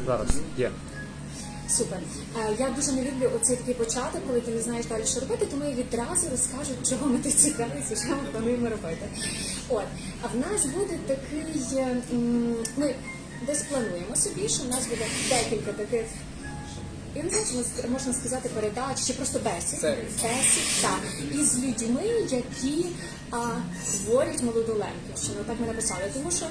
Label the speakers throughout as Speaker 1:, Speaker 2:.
Speaker 1: Зараз є.
Speaker 2: Супер. Я дуже не люблю оцей такий початок, коли ти не знаєш далі, що робити, тому я відразу розкажу, чого ми тут цікавимося, що ми плануємо робити. От, а в нас буде такий, ми десь плануємо собі, що в нас буде декілька таких, я не знаю, чи можна сказати передач, чи просто бесід, так, із людьми, які творять молоду Лемківщину, так ми написали, тому що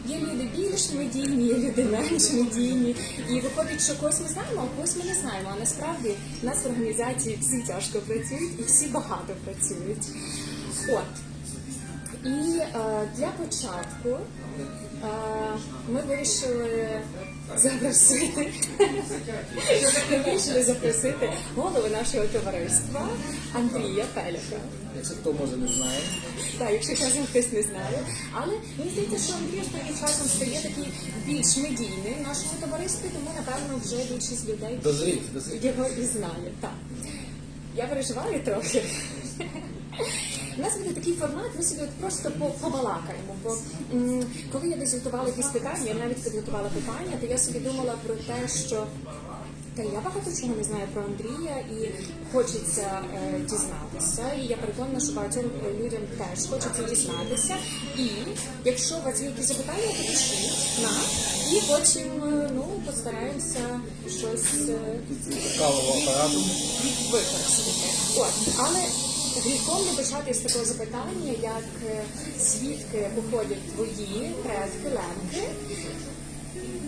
Speaker 2: є люди більш медійні, є люди менш медійні. І виходить, що когось ми знаємо, а когось ми не знаємо. А насправді в нас в організації всі тяжко працюють і всі багато працюють. От. І для початку ми вирішили запросити голову нашого товариства Андрія Пеляка.
Speaker 1: Якщо хто може не знає.
Speaker 2: Так, якщо часом хтось не знає. Але мені здається, що Андрій останнім часом стає такий більш медійним в нашому товаристві, тому, напевно, вже більшість людей його і знає. Так. Я переживаю трохи. У нас буде такий формат, ми собі просто побалакаємо, бо коли я десь готувала якісь питання, я навіть підготувала питання, то я собі думала про те, що я багато чого не знаю про Андрія і хочеться дізнатися, і я переконана, що багатьом людям теж хочеться дізнатися. І якщо у вас є якісь запитання, то пишіть нам, і потім постараємося щось використати. От, але гріхом не почати з такого запитання, як звідки походять твої предки Лемки?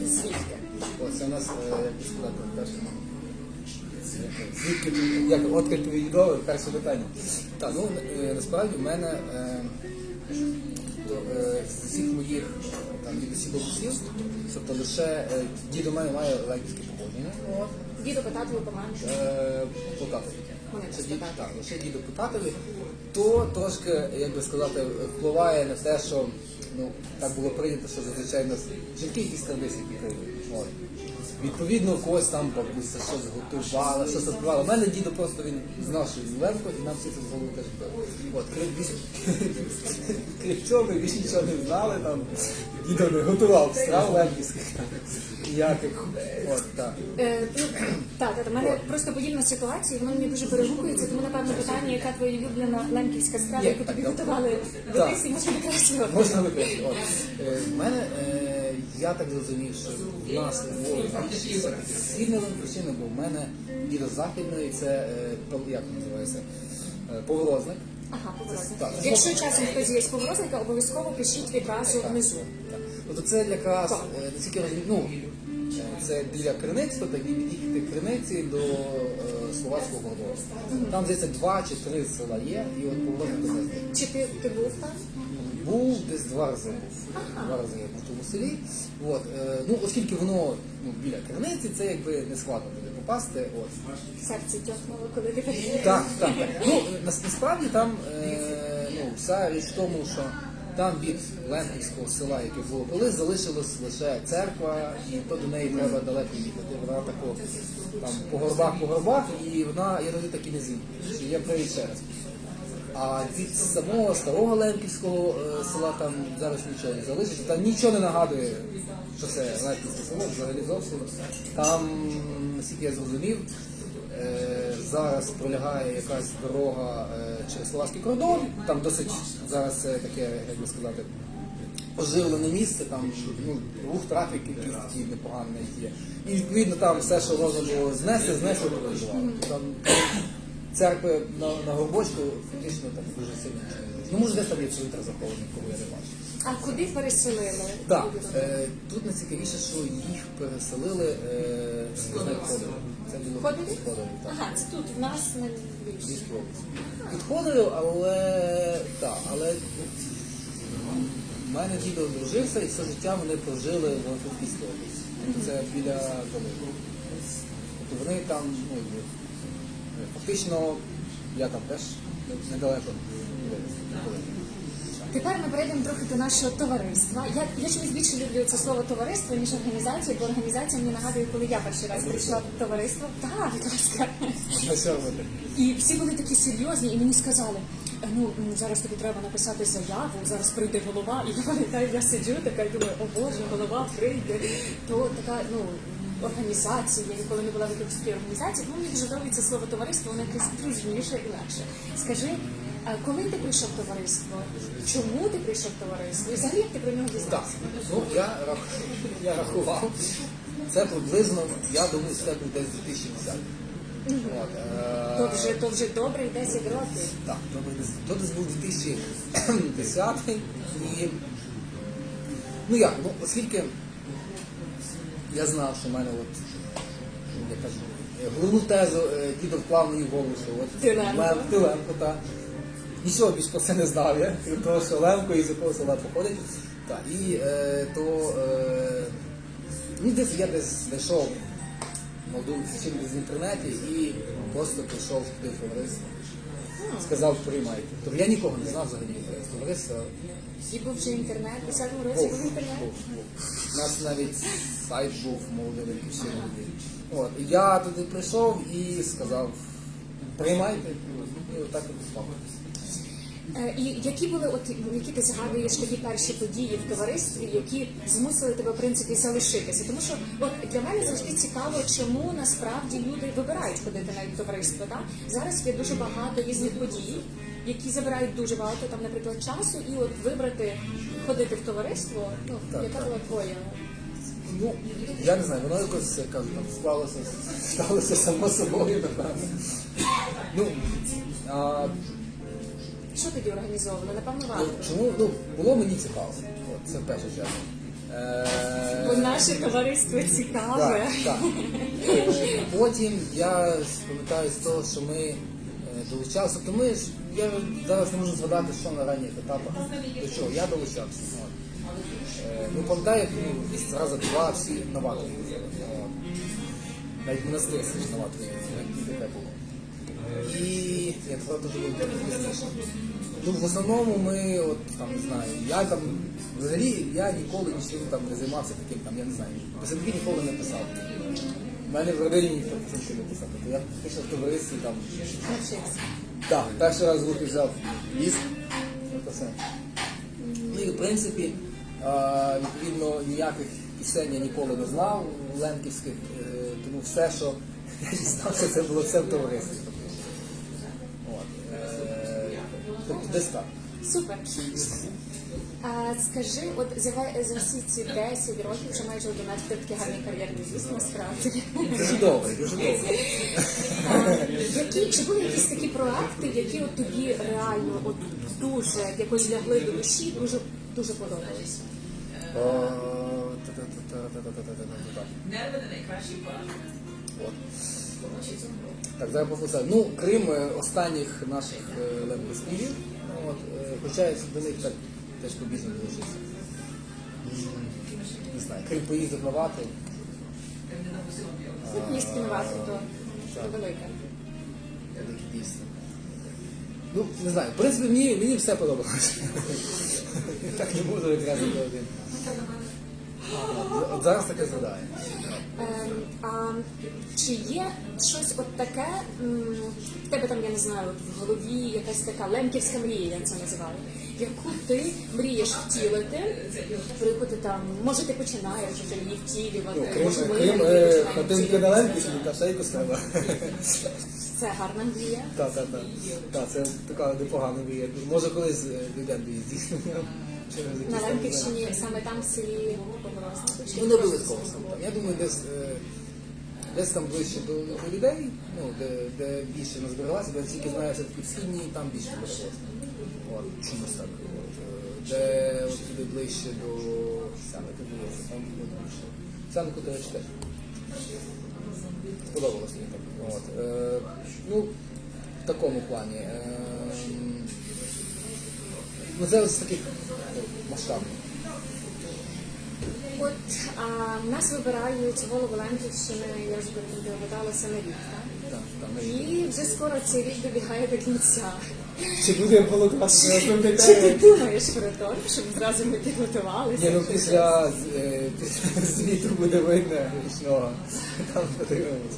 Speaker 2: Звідки?
Speaker 1: Це у нас, як би сказати, перше. Звідки, як відкрити відео, перше питання. Так, насправді в мене з усіх моїх дідусів бабусів, тобто лише дідо мене має лемківське походження.
Speaker 2: Дідо по татові, по мамі?
Speaker 1: По татові. Так, лише дідо по татові, то трошки, як би сказати, впливає на те, що так було прийнято, що зазвичай у нас жінки якісь традиції підтримують. Відповідно, когось там бабуся щось готувала, щось відбувала. У мене дідо просто він знав, що він Лемко, і нам всі це в голову теж було. Крім цього, ми більше нічого не знали, там дідо не готував страв лемківських. Ніяких.
Speaker 2: Так, у мене просто подібна ситуація, воно мені дуже перегукується, тому, напевно, питання, яка твоя улюблена лемківська страва, яку тобі готували в дитинстві, можна викреслювати?
Speaker 1: Можна викреслювати. В мене, я так зрозумів, що в нас у Львові східна Лемківщина, бо в мене дідо західної, це, як називається, Поворозник.
Speaker 2: Ага, Поворозник. Якщо часом хтось є з Поворозника, обов'язково пишіть відразу внизу.
Speaker 1: Тобто це якраз, наскільки я розумію, це біля Криниць, тобто їхати Криниці до Словацького кордону. Там, здається, 2 чи 3 села є, і от Поворозник одне з них.
Speaker 2: Чи ти був там?
Speaker 1: Був, десь 2 рази був. 2 рази я був в тому селі. Оскільки воно біля Криниці, це якби не складно буде попасти.
Speaker 2: Серце тьохнуло, коли ти приїхав.
Speaker 1: Так. Насправді там вся річ в тому, що там від Лемківського села, яке було колись, залишилась лише церква, і то до неї треба далеко їхати. Вона тако там по горбах, і вона, я тоді так і не звідти. Я привід ще раз. А від самого старого Лемківського села там зараз нічого не залишиться. Там нічого не нагадує, що це Лемківське село, взагалі зовсім. Там, наскільки я зрозумів, зараз пролягає якась дорога через словацький кордон, там досить зараз це таке, як би сказати, оживлене місце, там рух, трафік якийсь такий непоганий є. І відповідно там все, що можна було знесли, побудували. Там церкви на горбочку фактично так дуже сильно. Може десь там є цвинтар захований, кого я не бачу.
Speaker 2: А куди переселили?
Speaker 1: Так, тут найцікавіше, що їх переселили з Ходові. Це було
Speaker 2: Ходові?
Speaker 1: Ходові, так.
Speaker 2: Ага, це тут в нас на
Speaker 1: Львівській області. Під Ходові, але в мене дідо одружився і все життя вони прожили в Франківській області. Це біля Долини. Тобто вони там, фактично, я там теж недалеко.
Speaker 2: Тепер ми перейдемо трохи до нашого товариства. Я чомусь більше люблю це слово товариство, ніж організацію, бо організація мені нагадує, коли я перший раз прийшла в товариство. Так, будь ласка. І всі були такі серйозні, і мені сказали, зараз тобі треба написати заяву, зараз прийде голова. І я пам'ятаю, я сиджу така і думаю, о Боже, голова прийде. То така, організації, я ніколи не була в якихось такій організації, тому мені дуже подобається слово товариство, воно якесь дружніше і легше. Скажи, а коли ти прийшов в товариство? Чому ти прийшов в товариство? І взагалі як ти про нього
Speaker 1: Так,
Speaker 2: дізнався?
Speaker 1: ну я рахував. Це приблизно, я думаю, це був десь 2010. От,
Speaker 2: То вже добрий 10 років.
Speaker 1: Так, то десь був 2010 і ну як, ну оскільки я знав, що в мене от, я кажу, головну тезу дідо вклав мені в голову, що от
Speaker 2: Ти
Speaker 1: Лемко, та нічого більш про це не знав я, крім того, що Лемко із якого села походить. Та, і ну, я десь знайшов молоду дівчину в інтернеті і просто прийшов туди в товариство. Сказав, приймайте. Тобто я нікого не знав взагалі з товариства.
Speaker 2: І був вже інтернет, в 10-му році був інтернет.
Speaker 1: У нас навіть сайт був молодий, всі молоді. От, і я туди прийшов і сказав, приймайте, і отак і пішов.
Speaker 2: І які були, які ти згадуєш такі перші події в товаристві, які змусили тебе, в принципі, залишитися? Тому що для мене завжди цікаво, чому насправді люди вибирають ходити на товариство. Так? Зараз є дуже багато різних подій, які забирають дуже багато, там, наприклад, часу, і вибрати ходити в товариство, яка була твоя?
Speaker 1: Ну, я не знаю, воно якось, як кажуть, там сталося само собою, напевно. Ну,
Speaker 2: що тоді організовано? Напевно, варто.
Speaker 1: Чому? Ну, було мені цікаво. От, це в першу чергу.
Speaker 2: Бо наше товариство цікаве.
Speaker 1: Так. Потім я пам'ятаю з того, що ми долучалися. Тобто я зараз не можу згадати, що на ранніх етапах. До чого? Я долучався. Ну, пам'ятаю, раза два всі новаторі. Навіть монастир ж новаторі. Таке було. І я тепер дуже був пізніше. Ну, в основному ми, от, там, не знаю, я там, взагалі, я ніколи нічим там не займався таким, там, я не знаю, писанки ніколи не писав. У мене в родині ніхто писанки не писав. Тобто я пишу в товаристві, там,
Speaker 2: Навчився.
Speaker 1: так, перший раз в руки взяв ліс, все. Ну і, в принципі, відповідно, ніяких пісень я ніколи не знав, лемківських, тому все, що я дізнався, це було все в товаристві. Тобто десь так.
Speaker 2: Супер. Скажи, от за всі ці 10 років, вже майже 11, ти такий гарний кар'єрний зіст, насправді.
Speaker 1: Дуже добре, дуже добре.
Speaker 2: Чи були якісь такі проекти, які от тобі реально от дуже якось лягли до душі, дуже подобалися?
Speaker 1: Так, зараз пописати. Ну, крім останніх наших лембоспівів, хоча я до них так теж побіжно долучився. Не знаю, крім поїздок на вату.
Speaker 2: Поїздки на вату, то велика.
Speaker 1: Великі дійсно. Ну, не знаю, в принципі, мені все подобалося. Я так не буду якраз один. От зараз таке згадаю.
Speaker 2: Чи є щось от таке, в тебе там, я не знаю, в голові якась така лемківська мрія, я це називаю, яку ти мрієш втілити, про яку ти там, може ти починаєш вже її втілювати, може
Speaker 1: крім хатинки на лемкі, та ще якось треба.
Speaker 2: Це гарна мрія.
Speaker 1: Так, це така непогана мрія. Може колись людям здійснення.
Speaker 2: На Лемківщині, саме там в селі Погорознику?
Speaker 1: Ну, не обов'язково саме там. Я думаю, десь там ближче до людей, ну, де більше не збереглася, бо я тільки знаю, все-таки в Східній, там більше збереглося. От, чомусь так. Де от туди ближче до Сяника було, там було більше. Сянику, до речі, теж. Сподобалось мені так. От. Ну, в такому плані. Ну, це ось таких масштабних.
Speaker 2: От нас вибирають голову Лемківщини, я вже догадалася, на рік, так?
Speaker 1: Так,
Speaker 2: І вже скоро цей рік добігає до кінця.
Speaker 1: Чи буде балотуватися?
Speaker 2: Чи ти думаєш про те, щоб одразу ми підготувалися?
Speaker 1: Ні, ну після звіту буде видно річного. Там подивимось.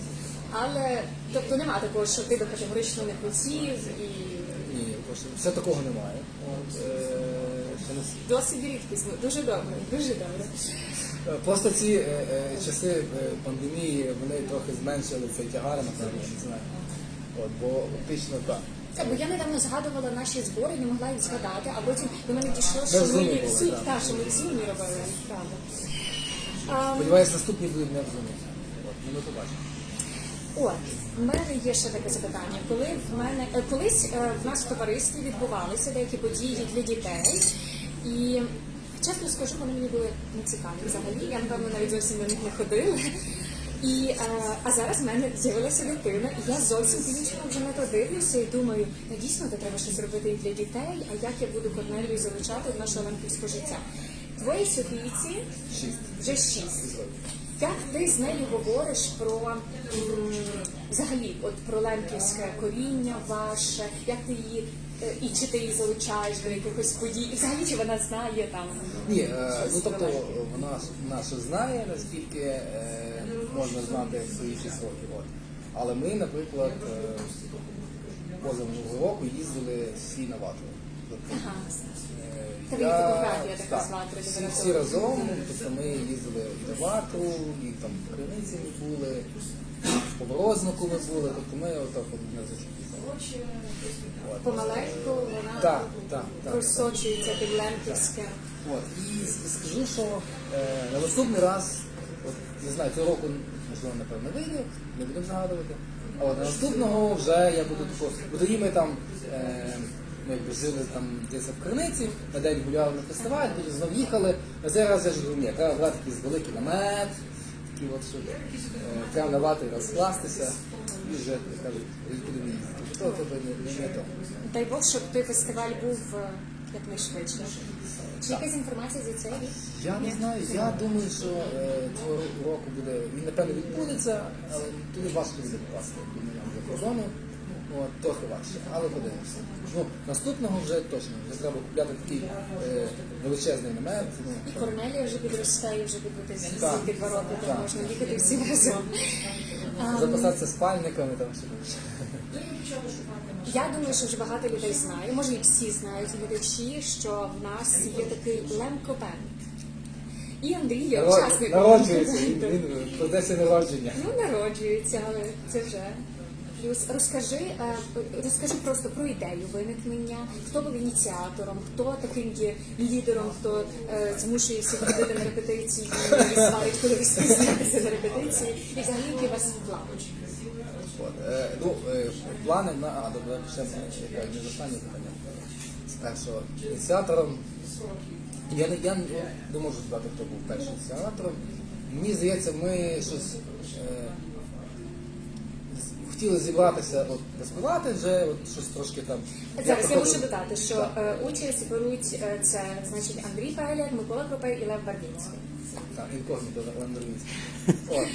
Speaker 2: Але, тобто нема такого, що ти категорично не хотів і...
Speaker 1: Ні, все такого немає.
Speaker 2: Досить рідкісно, дуже добре, дуже добре.
Speaker 1: Просто ці часи пандемії, вони трохи зменшили цей тягар, напевно, я не знаю. От, бо фактично так.
Speaker 2: Бо я недавно згадувала наші збори, не могла їх згадати, а потім до мене дійшло,
Speaker 1: Ми
Speaker 2: що
Speaker 1: в
Speaker 2: ми
Speaker 1: Zoom
Speaker 2: їх
Speaker 1: були,
Speaker 2: всі,
Speaker 1: так.
Speaker 2: та, що ми в Zoom робили, правда.
Speaker 1: Сподіваюсь, наступні будуть не в зумі. От, ну, ми побачимо.
Speaker 2: От, в мене є ще таке запитання. Колись в нас в товаристві відбувалися деякі події для дітей, і чесно скажу, вони мені були нецікаві взагалі. Я, напевно, навіть зовсім до них не ходила. А зараз в мене з'явилася дитина, і я зовсім по-іншому вже на то дивлюся і думаю, ну дійсно, то треба щось робити і для дітей, а як я буду Корнелію залучати в наше олімпійське життя. Твоїй Софійці
Speaker 1: 6.
Speaker 2: вже 6. Як ти з нею говориш про взагалі от про лемківське коріння ваше, як ти її і чи ти її залучаєш до якихось подій? І взагалі чи вона знає там?
Speaker 1: Ні, ну
Speaker 2: щось
Speaker 1: тобто
Speaker 2: про лемків?
Speaker 1: вона що знає, наскільки можна знати в свої 6 років. От. Але ми, наприклад, позаминулого року їздили всі на ватру. Тобто,
Speaker 2: Ага. Тобі фотографія така
Speaker 1: так,
Speaker 2: з ватри.
Speaker 1: всі разом, тобто ми їздили і на ватру, і там в Криниці ми були, в Поворознику ми були, тобто ми отак от не зачепили.
Speaker 2: Помаленьку вона
Speaker 1: Так.
Speaker 2: просочується під лемківське.
Speaker 1: От. І скажу, що на наступний раз, от, не знаю, цього року, можливо, напевно, вийде, не будемо згадувати. А от на наступного вже я буду тако. Бо тоді ми там якби жили там десь в Криниці, на день гуляли на фестиваль, потім знов їхали. На цей раз я ж думаю, ні, треба брати якийсь великий намет, такий от, щоб прямо на ватрі розкластися і вже, як кажуть, будемо їздити. То тебе не то.
Speaker 2: Дай Бог, щоб той фестиваль був якнайшвидше. Чи якась інформація за цей рік?
Speaker 1: Я не знаю, я думаю, що цього року буде, він напевно відбудеться, але туди важко буде попасти, думаю, нам за кордону. От, трохи важче, але подивимося. Ну, наступного вже точно, вже треба купляти такий величезний намет. Ну,
Speaker 2: І Корнелія вже підростає, вже буде
Speaker 1: Так.
Speaker 2: під 2 роки, то
Speaker 1: Так.
Speaker 2: можна їхати всі разом.
Speaker 1: запасатися спальниками, там все.
Speaker 2: Я думаю, що вже багато людей знає, може і всі знають глядачі, що в нас є такий лемкобенд. І Андрій є учасником.
Speaker 1: Народжується, він в процесі народження.
Speaker 2: Ну, народжується, але це вже. Плюс розкажи просто про ідею виникнення, хто був ініціатором, хто таким є лідером, хто змушує всіх ходити на репетиції і сварить, коли ви спізнитеся на репетиції, і взагалі які у вас плани.
Speaker 1: Плани на добре, ще не з останнього питання. З першого ініціатором. Я не можу сказати, хто був першим ініціатором. Мені здається, ми щось хотіли зібратися, заспівати вже, щось трошки там.
Speaker 2: Зараз я мушу додати, що участь беруть це, значить, Андрій Пеляк, Микола Кропей і Лев Барвінський.
Speaker 1: Так, інкогніто Ландровінський. От.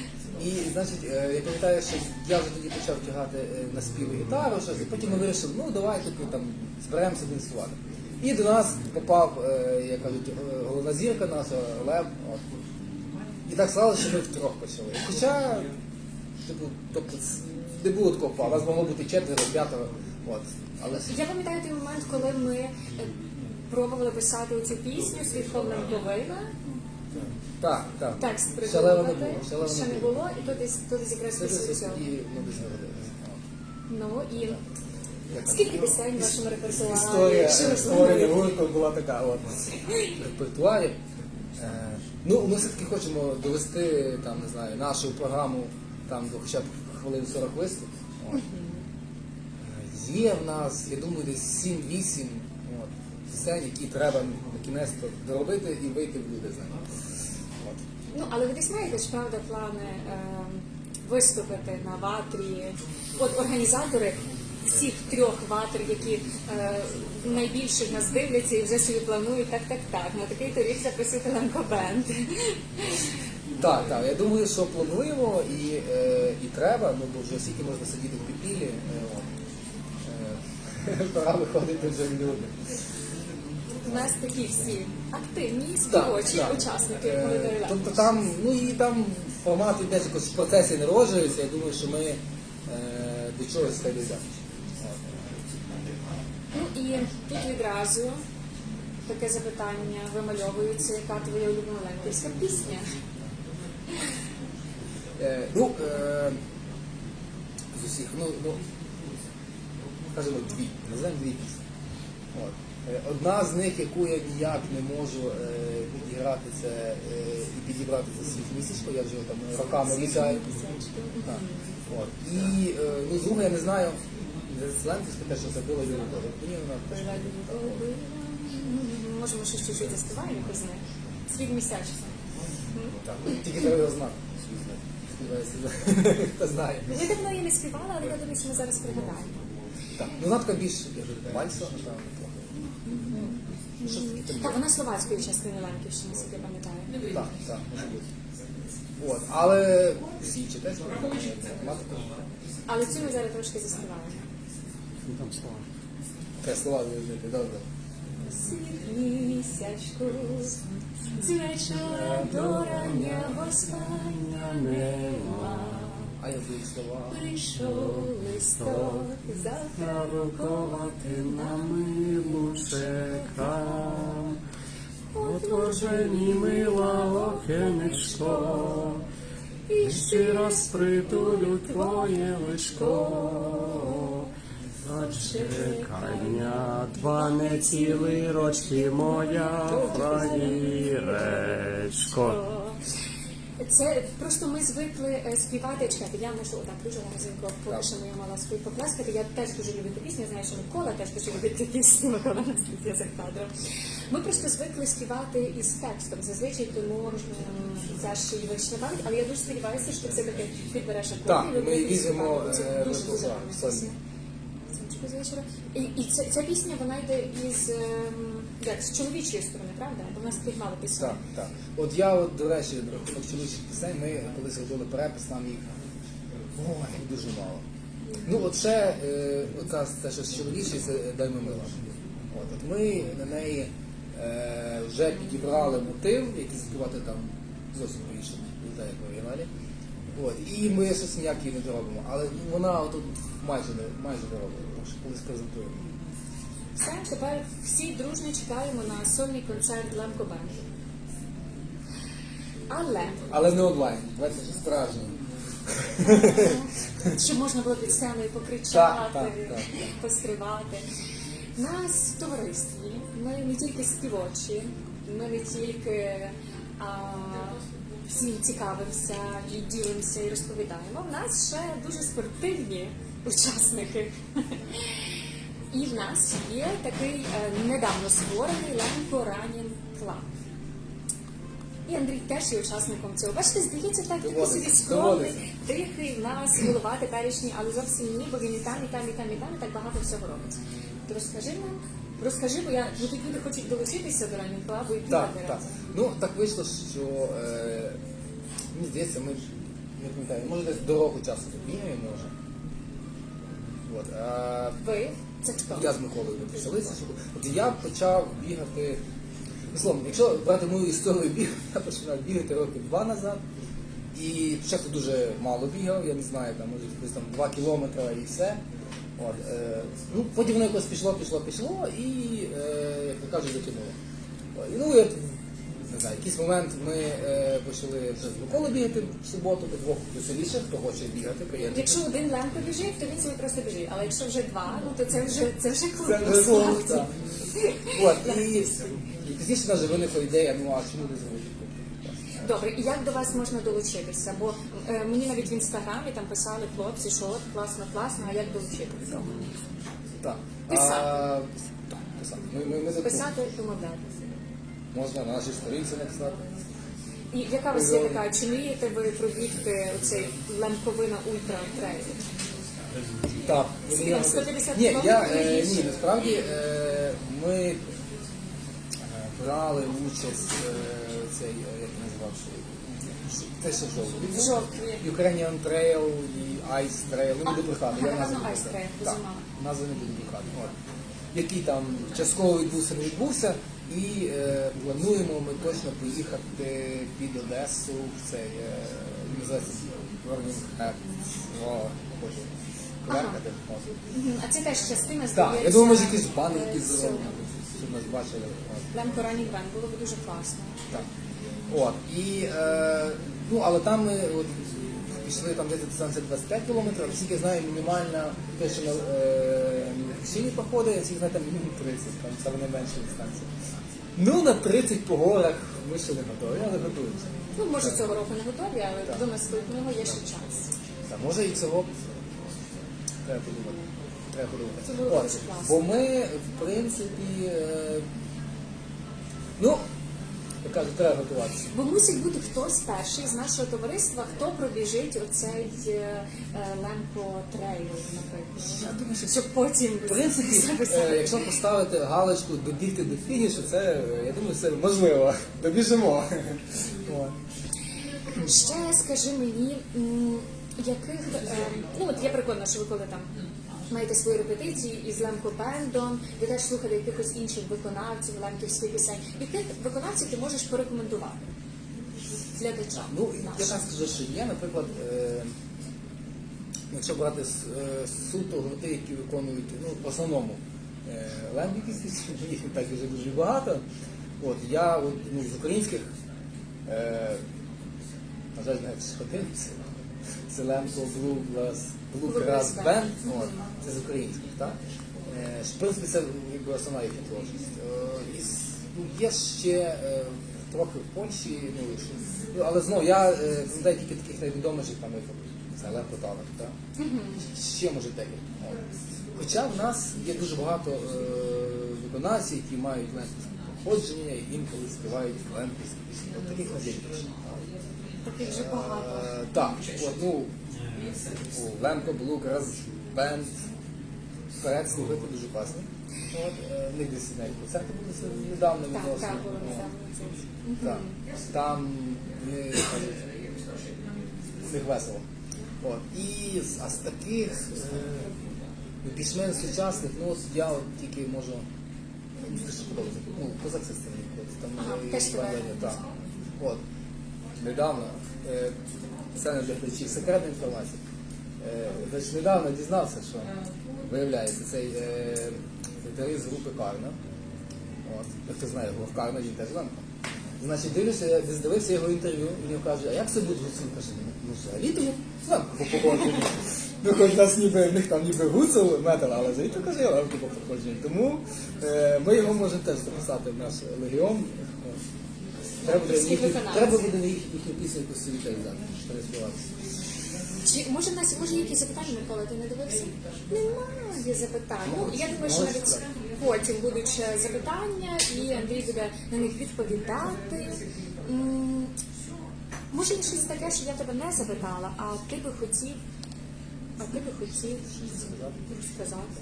Speaker 1: І, значить, я пам'ятаю, що я вже тоді почав тягати на спів і гітару, щось, і потім ми вирішили, ну давай там зберемося танцювати. І до нас попав, як кажуть, головна зірка наша, Лев. От. І так сталося, що ми втрьох почали. Хоча, тобто, не було такого плану, нас могло бути 4, 5. От. Але...
Speaker 2: Я пам'ятаю той момент, коли ми пробували писати цю пісню «Світлом Лемковина».
Speaker 1: Так.
Speaker 2: Текст
Speaker 1: Ще Лева не
Speaker 2: придумати,
Speaker 1: було.
Speaker 2: ще не було, і тут якраз
Speaker 1: Це
Speaker 2: після
Speaker 1: десь
Speaker 2: цього.
Speaker 1: тоді, десь народилися.
Speaker 2: Ну і скільки пісень в нашому репертуарі?
Speaker 1: Історія
Speaker 2: Що ви
Speaker 1: створення
Speaker 2: плануєте?
Speaker 1: гурту була така от в репертуарі. Ну, ми все-таки хочемо довести там, не знаю, нашу програму там до хоча б хвилин 40 виступ. Є в нас, я думаю, десь 7-8 пісень, які треба на кінець доробити і вийти в люди з ними. От.
Speaker 2: Ну, але ви десь маєте ж, правда, плани виступити на ватрі? От організатори всіх 3 ватр, які найбільше нас дивляться і вже собі планують, так, на такий рік запросити лемкобенд.
Speaker 1: Так, я думаю, що плануємо і треба, ну, бо вже скільки можна сидіти в підпіллі, пора виходити вже в люди.
Speaker 2: У нас такі всі активні, співочі учасники молодої
Speaker 1: Тобто
Speaker 2: лемки.
Speaker 1: там, ну і там формат йде якось в процесі народжується, я думаю, що ми до чогось дійдемо.
Speaker 2: Ну і тут відразу таке запитання вимальовується, яка твоя улюблена лемківська пісня?
Speaker 1: З усіх, скажімо, називаємо дві пісні. От. Одна з них, яку я ніяк не можу підіграти, це і підібрати це «Світ місячко», я вже там роками обіцяю. Так. От. І друга, я не знаю, Лемківська теж забила Юридова. Мені вона теж.
Speaker 2: Можемо ще чуть-чуть заспіваємо, якось з них. «Світ місячко».
Speaker 1: Так, тільки треба його знати. Хто знає.
Speaker 2: Ви давно її не співали, але я думаю, що ми зараз пригадаємо.
Speaker 1: Так, вона така більш вальсова, напевно.
Speaker 2: Так, вона словацької частини Лемківщини, як я пам'ятаю.
Speaker 1: Так, може бути. От, але всі чи теж мати.
Speaker 2: Але цю ми зараз трошки заспіваємо.
Speaker 3: Там слова.
Speaker 1: Те слова виявити, добре.
Speaker 2: Світ місячку, з вечора до рання воскання нема.
Speaker 1: А я буду слова.
Speaker 2: Прийшов листок,
Speaker 3: Зарукувати на милу чекам. Отворжені мила окенечко, і ще раз притулю твоє личко. Зачекання два не цілий рочки, моя фраїречко.
Speaker 2: Це просто ми звикли співати, чекайте, я можу отак дуже разинко, поки що моя мала спить поплескати. Я теж дуже люблю ту пісню, знаю, що Микола теж дуже любить ті пісні, Микола нас тут є за кадром. Ми просто звикли співати із текстом, зазвичай тому я ще й вища пам'ять, але я дуже сподіваюся, що ти все-таки підбереш акорди.
Speaker 1: Так, ми її візьмемо
Speaker 2: Це дуже
Speaker 1: в
Speaker 2: гарна пісня. Сонечко з вечора. І ця пісня, вона йде з чоловічої сторони, правда? Бо в нас таких мало пісень.
Speaker 1: Так. От я, до речі, рахунок чоловічих пісень, ми колись робили перепис, нам їх дуже мало. От ще, це щось чоловіче, це «Дай ми мила». От ми на неї вже підібрали мотив, який заспівати там зовсім по-іншому, не знаю, як в оригіналі. І ми щось ніяк її не доробимо. Але вона тут майже не доробила, тому що колись презентуємо.
Speaker 2: Все, тепер всі дружно чекаємо на сольний концерт Лемко Бенду.
Speaker 1: Але не онлайн, давайте ж справжній.
Speaker 2: Щоб можна було під сценою покричати,
Speaker 1: Так.
Speaker 2: пострибати. Нас в товаристві, ми не тільки співочі, ми не тільки всім цікавимося і ділимося і розповідаємо. В нас ще дуже спортивні учасники. І в нас є такий недавно створений Лемко Ранін Клаб. І Андрій теж є учасником цього. Бачите, здається, так такий собі скромний, тихий в нас голова теперішній, але зовсім ні, бо він і там, і так багато всього робить. То розкажи, бо тут люди хочуть долучитися до Ранін Клабу і півати разом.
Speaker 1: Так вийшло, що мені здається, ми не пам'ятаю, може десь до року часу бігаємо, може.
Speaker 2: Ви? Це хто?
Speaker 1: Я з Миколою не почалися. От я почав бігати. Словом, якщо брати мою історію бігу, я почав бігати роки 2 назад. І спочатку дуже мало бігав, я не знаю, може десь 2 кілометри і все. Потім воно якось пішло, і, як то кажуть, закинуло. І не знаю, якийсь момент ми почали вже з Миколою бігати в суботу, до 2 веселіше, хто хоче бігати, приємно.
Speaker 2: Якщо один Лемко біжить, то він собі просто біжить. Але якщо вже 2, то це вже клуб.
Speaker 1: Це вже клуб, так. І пізніше навіть виникла ідея, а чому не зробити?
Speaker 2: Добре, і як до вас можна долучитися? Бо мені навіть в інстаграмі там писали хлопці, що от класно, а як долучитися?
Speaker 1: Так.
Speaker 2: Писати. Писати, домовлятися.
Speaker 1: Можна на нашій сторінці написати.
Speaker 2: І яка у вас є така, чи мрієте ви пробігти оцей Лемковина Ультра трейл?
Speaker 1: Так.
Speaker 2: Скільки там, 150
Speaker 1: Ні,
Speaker 2: кілометрів?
Speaker 1: ні, насправді ми брали участь цей, як називав, це ще в жовтні. Ukrainian Trail і Ice Trail, не буду брехати, я назву не
Speaker 2: Ice Trail,
Speaker 1: буду. Так, назву не буду брехати. Який там частково відбувся, не відбувся, і плануємо ми точно поїхати під Одесу в цей, називається Burning
Speaker 2: А це теж частина,
Speaker 1: Так,
Speaker 2: здається.
Speaker 1: я думаю, може якісь банки зроблені. щоб нас бачили. От.
Speaker 2: Лемко Running Band було б дуже класно.
Speaker 1: Так. От. І, ну, але там ми от, пішли там десь дистанція 25 кілометрів, наскільки я знаю, мінімальна, те, що на Хрещині проходить, наскільки знаю, там мінімум 30, там саме найменша дистанція. Ну, на 30 по горах ми ще не готові, але готуємося.
Speaker 2: Ну, може, цього року не готові, але
Speaker 1: Так.
Speaker 2: до наступного є ще час.
Speaker 1: Так, може і цього треба подумати. Треба подумати.
Speaker 2: Це було
Speaker 1: От,
Speaker 2: дуже класно.
Speaker 1: бо ми, в принципі, ну, як кажуть, треба готуватися.
Speaker 2: Бо мусить бути хтось перший з нашого товариства, хто пробіжить оцей Лемко трейл, наприклад.
Speaker 1: Я думаю, що
Speaker 2: Щоб потім
Speaker 1: в принципі,
Speaker 2: записати.
Speaker 1: якщо поставити галочку добігти до фінішу, це, я думаю, це можливо. Добіжимо. От.
Speaker 2: Ще скажи мені, яких, ну от я прикольна, що ви коли там маєте свої репетиції із Лемко Бендом, ви теж слухаєте якихось інших виконавців, лемківських пісень. Яких виконавців ти можеш порекомендувати глядачам?
Speaker 1: Ну, я
Speaker 2: нашим?
Speaker 1: так скажу, що є, наприклад, якщо брати суто гурти, які виконують, ну, в основному лембівські, їх не так дуже багато. От, я от, ну, з українських, на жаль, навіть один, це Лемко Bluegrass Band, от, це з українських, так? В принципі, це якби основна їхня творчість. Ну, є ще трохи в Польщі, ну, але знову я пам'ятаю тільки таких найвідоміших, там, як Лемко Талер, так? Ще може декілька. Хоча в нас є дуже багато виконавців, які мають лемпівське походження і інколи співають лемпівські пісні. От таких нас є більше.
Speaker 2: Таких вже багато.
Speaker 1: Так, от, ну, Лемко, Bluegrass Band, вперед слухати дуже класно. От, в них десь навіть концерти були недавно
Speaker 2: Так,
Speaker 1: відносно.
Speaker 2: так, було
Speaker 1: От.
Speaker 2: недавно.
Speaker 1: Так, там вони кажуть, в них весело. От. А з таких більш-менш сучасних, ну от я от тільки можу, ну те, що подобається, ну, козак системний, там
Speaker 2: Ага,
Speaker 1: є
Speaker 2: теж тебе.
Speaker 1: Іван, так. От. Недавно, це не для глядачів, секретна інформація. Значить, недавно дізнався, що виявляється цей гітарист з групи Карна. От. Хто знає його, Карна, він теж Лемко. Значить, дивлюся, десь дивився його інтерв'ю, і він каже, а як це буде Гуцул? Каже, ну взагалі то Лемко по походженню. Ну, хоч нас ніби, в них там ніби Гуцул, метал, але взагалі то каже, Лемко по походженню. Тому ми його можемо теж записати в наш легіон. Треба буде їхню пісню якусь собі так взяти, переспіватися.
Speaker 2: Чи може в нас може якісь запитання, Микола, ти не дивився? Немає запитань. Ну я думаю, що навіть потім будуть ще запитання, і Андрій буде на них відповідати. Може є щось таке, що я тебе не запитала, а ти би хотів розказати.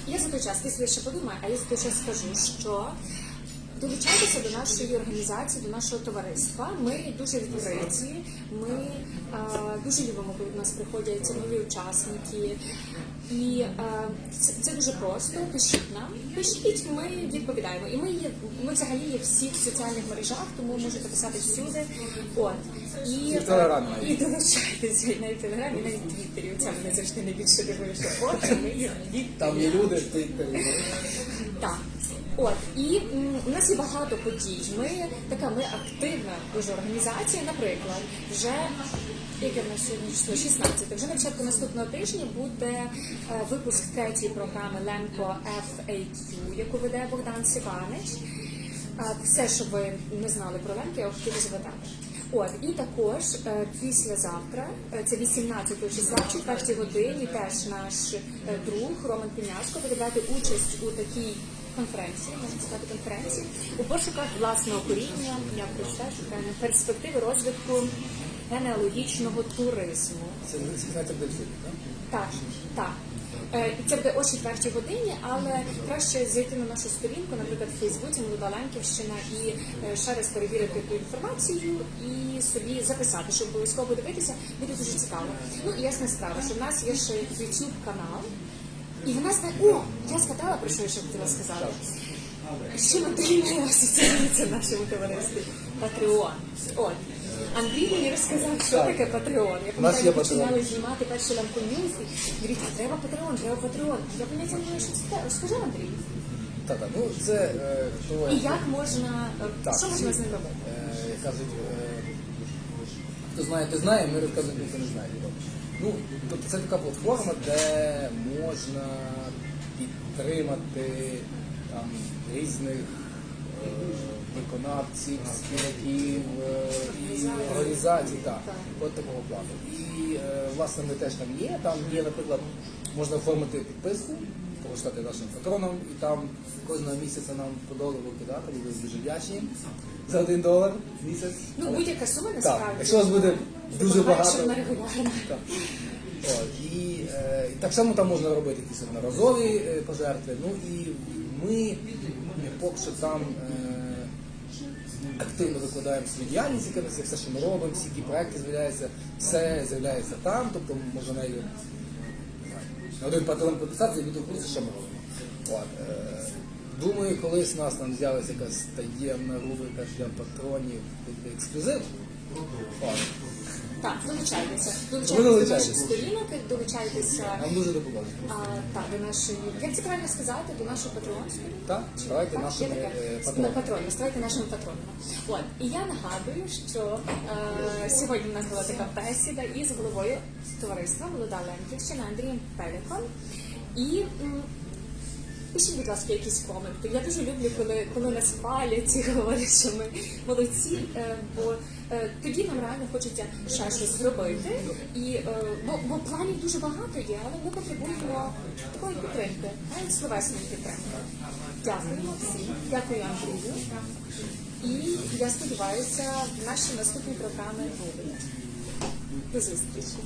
Speaker 2: Я за той час, ти собі ще подумай, а я за той час скажу, що долучайтеся до нашої організації, до нашого товариства. Ми дуже відкриті, ми дуже любимо, коли до нас приходять нові учасники. І це дуже просто. Пишіть нам, пишіть, ми відповідаємо. І ми взагалі є в всіх соціальних мережах, тому можете писати всюди. От. І долучайтеся і навіть в Телеграмі, і навіть в Твіттері. Оця мене завжди найбільше дивує, що от ми є в Твіттері.
Speaker 1: Там є люди, ти
Speaker 2: Так. От, і у нас є багато подій. Ми активна дуже організація. Наприклад, вже яке в нас сьогодні число 16. Вже на початку наступного тижня буде випуск третьої програми Лемко FAQ, яку веде Богдан Сиванич. Все, що ви не знали про Лемко, я вам хотіла запитати. От, і також післязавтра, це 18 числа, в 4 годині, теж наш друг Роман Піняшко буде брати участь у такій конференції, можна сказати, конференції, у пошуках власного коріння, я прочитаю, шукаю перспективи розвитку генеалогічного туризму.
Speaker 1: Це знаєте, де всі, так?
Speaker 2: Так. Це буде о 4 годині, але краще зайти на нашу сторінку, наприклад, в Фейсбуці Молода Лемківщина, і ще раз перевірити ту інформацію і собі записати, щоб обов'язково подивитися, буде дуже цікаво. Ну і ясна справа, що в нас є ще YouTube канал, і в нас я згадала, про що я ще хотіла сказати. Що Андрій асоціюється в нашому товаристві? Patreon. От. Андрій мені розказав, що
Speaker 1: Так.
Speaker 2: таке Patreon. Я
Speaker 1: У нас є
Speaker 2: пам'ятаю, ми починали
Speaker 1: Patreon.
Speaker 2: знімати перші лямку Ньюз і говорить, треба Patreon. Я поняття не маю, що це таке. Розкажи, Андрій.
Speaker 1: Та-та, ну це хто
Speaker 2: І як можна,
Speaker 1: Так,
Speaker 2: що можна з ним робити?
Speaker 1: як кажуть, хто знає, ти знає, ми розказуємо, хто не знає. Ну, тобто це така платформа, де можна підтримати там, різних виконавців, співаків і організацій, так, от такого плану. І власне ми теж там є, наприклад, можна оформити підписку, стати нашим патроном, і там кожного місяця нам по долару кидати, буде дуже вдячні за $1 в місяць.
Speaker 2: Ну,
Speaker 1: Але-
Speaker 2: будь-яка сума
Speaker 1: так,
Speaker 2: насправді.
Speaker 1: якщо у вас буде дуже багато.
Speaker 2: Вона регулярна.
Speaker 1: Так. От, і так само там можна робити якісь одноразові пожертви. Ну і ми поки що там активно викладаємо свою діяльність, яка все, що ми робимо, всі ті проекти з'являються, все з'являється там, тобто можна навіть на один патрон підписатися і бути в курсі, що ми робимо. От, думаю, колись у нас там з'явиться якась таємна рубрика для патронів, тобто ексклюзив. От.
Speaker 2: Так, долучайтеся.
Speaker 1: Ви
Speaker 2: Долучайтеся до
Speaker 1: долучайтеся.
Speaker 2: наших сторінок, долучайтеся
Speaker 1: Нам дуже допоможе.
Speaker 2: до нашої, як це правильно сказати, до нашої патреонської?
Speaker 1: Так, ставайте
Speaker 2: Так,
Speaker 1: нашими
Speaker 2: є таке. На
Speaker 1: патронами.
Speaker 2: патроні, ставайте нашими патронами. От, і я нагадую, що сьогодні в нас була така бесіда із головою товариства Молода Лемківщина Андрієм Пеліком. І пишіть, будь ласка, якісь коменти. Я дуже люблю, коли нас хвалять і говорять, що ми молодці, бо тоді нам реально хочеться ще щось зробити. І, бо планів дуже багато є, але ми потребуємо такої підтримки, навіть словесної підтримки. Дякуємо всім, дякую Андрію. І я сподіваюся, наші наступні програми будуть. До зустрічі.